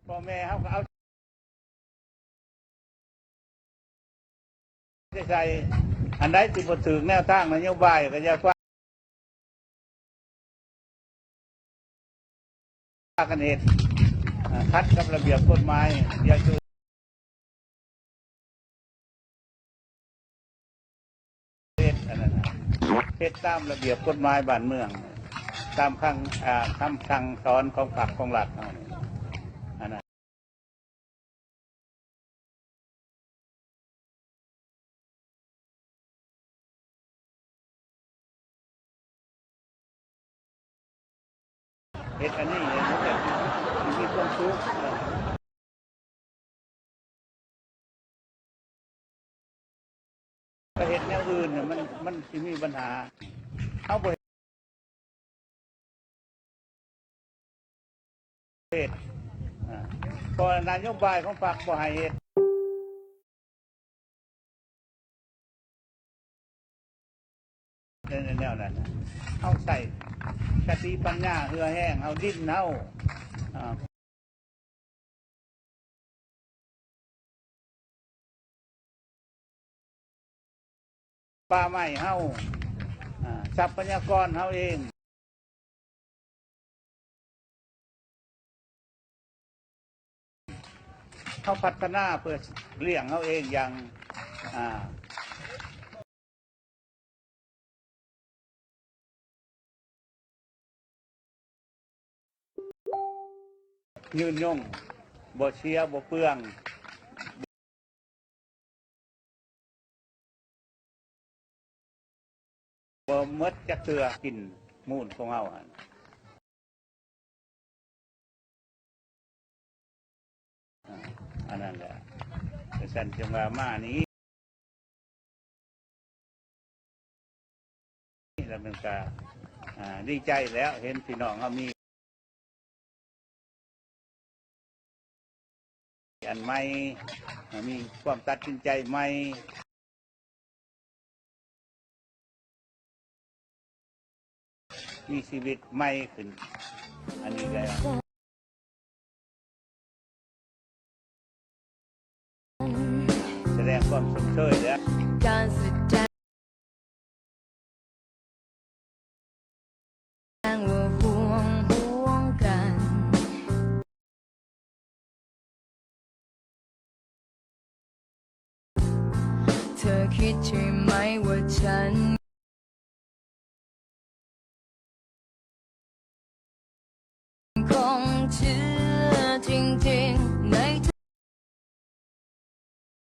พ่อแม่เขาก็เอาใจอันใดที่บ่ถึงแนวทางนโยบายก็จะว่ากันเหตุคัดกับระเบียบกฎหมายอย่าคือเฮ็ดตามระเบียบกฎหมายบ้านเมืองตามคำสั่งสอนของพรรคของรัฐเอาอันนั้นเฮ็ดอันนี้มันจะมีความสุขถ้าเฮ็ดแนวอื่นเนี่ยมันสิมีปัญหาเอาบ่เฮ็ดพอนโยบายของพรรคบ่ให้เฮ็ดในแนวนั้นเอาใส่สติปัญญาเหือแห้งเอาดินเอาป่าไม้เฮาทรัพยากรเฮาเองเขาพัฒนาเพื่อเลี้ยงเขาเองอย่างยืนยงบ่เชียบ่เปลืองบ่มดจะเกลือกินมูลของเขาอันนั้นแหละแต่ฉันจะมานี้เราเป็นการดีใจแล้วเห็นพี่น้องเขามีอันใหม่มีความตัดสินใจใหม่มีชีวิตใหม่ขึ้นอันนี้ก็แสดงความสมเชยแล้วการแสดงว่าห่วงกันเธอคิดใช่ไหมว่าฉัน